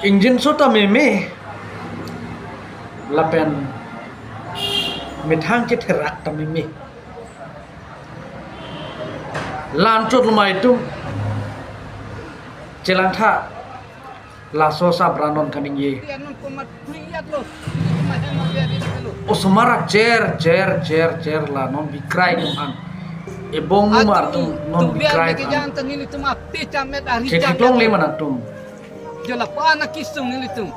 Injin sota meme lapen mithang ke therak ta meme lan chot lumai tum chelang tha la so sa branon kaning ye osmara cher la non bikrai tum an ebong mar tum non bikrai ke kitong le manatum Jala pa na kisung nilitum.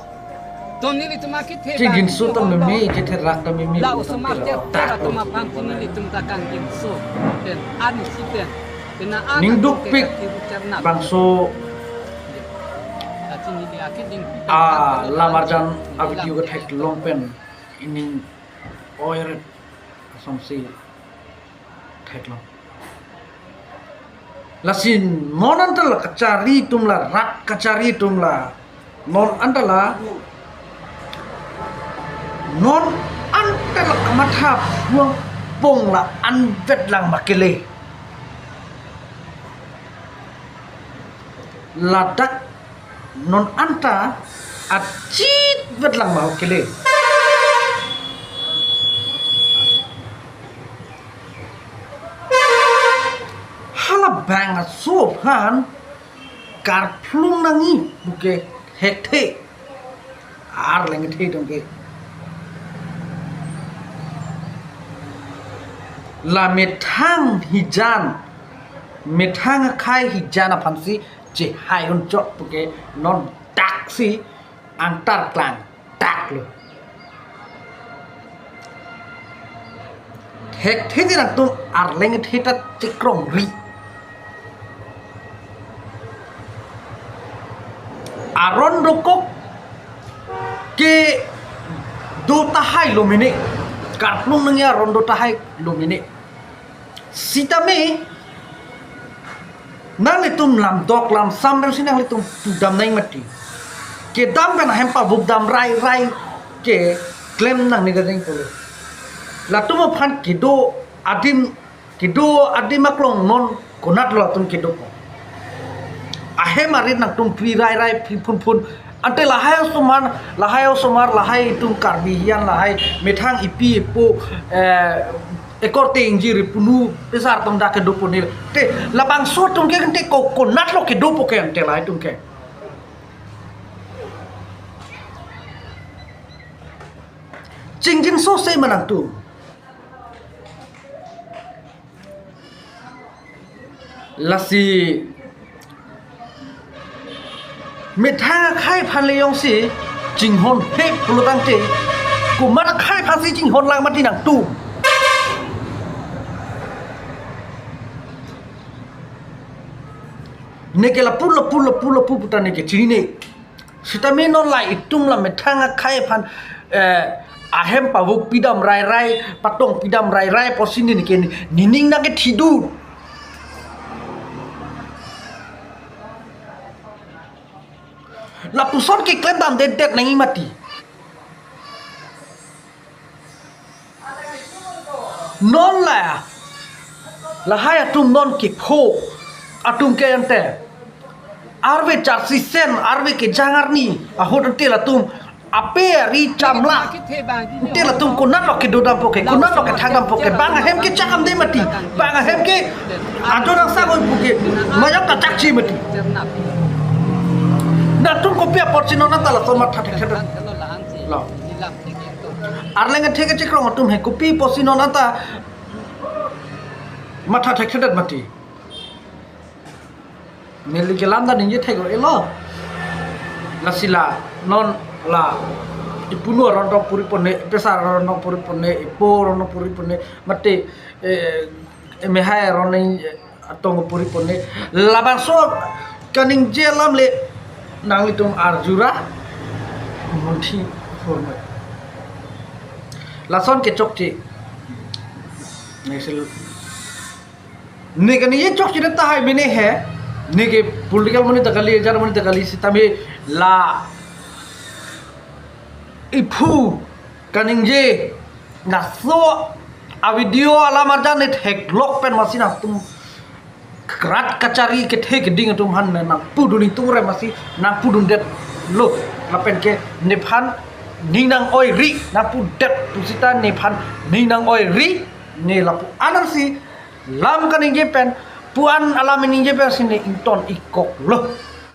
Don nilitum akit he. Ci ginsu to meme ke therak ta meme La usama ter tera tuma pangku nilitum takang ginsu. Den anu siten. Kena anu. ning duk pik bangso Atin nili akit ding. lamarjan video ke thek longpen ini oir somsi thek long lasin non antala kacari tumla rat kacari tumla non antala kamatha buang pong la anvet lang makele ladak non anta acit vet lang makele bang so han kar plung nangi buke hekte ar leng the dongke la methang hijan methang khai hijan aphansi je hai on chot buke non taksi antar klang tak lo hekte dirang tum ar leng the ta chikrong ri aron rokok ke do tahai lomine karplung nangya rondo tahai lomine sitame nang litum lam dok lam sam rem sinang litum dam nai mati ke dam kan hempa buk dam rai ke klem nang ni gadeng pole latum phan kido adim maklong non konat latum kido ahe marit nak tum pi rai pun ante lahai somar lahai tum karbihian lahai methang ipi epo ekor te injir punu besar tum da ke dopunil te labang so tum ke ante ko nat lo ke dopo ke ante lahai tum ke jingjin so se manang tu lasi methang khai phan le yong si jing hon he pulutang te ku mat khai phan si jing hon lang mati nang tu nekela pula puta neke chine sitame non lai itum la methang khai phan ahem pavuk pidam rai patong pidam rai posini neke nining na ke thidu la puson ke klem dam det nangi mati non la hai atum non ke pho atum ke ante arve charsi sen arve ke jangar ni ahod ante la tum ape ri chamla ante la tum kunat lo ke dodam poke kunat lo ke thagam poke bang hem ke chakam de mati bang hem ke adorang sa goi poke mayak ta chakchi mati natung kopia porcino na tala somar thate lo arlenga theke chikrong tum he kopi porcino na ta matha theke mati meli ke lamda ninje thego elo lasila non la ipuno rondo puri pone pesar rondo puri pone ipo rondo puri pone mate mehai rondo atong puri pone labang so kaning jelam le nang litum arjura munthi hormat lason ke chokti nesel negani ye chokti ta hai mene hai nege political money takali jar money takali sitame la ipu kaningje naso a video ala marjan net hek lok pen masina tum krat kacari ke thek ding tum han na puduni tumre masi na pudun det lo lapen ke nephan ninang oi ri na pu det pusita nephan ninang oi ri ne lapu anan si lam kan inje pen puan alam ini je pen sini inton ikok loh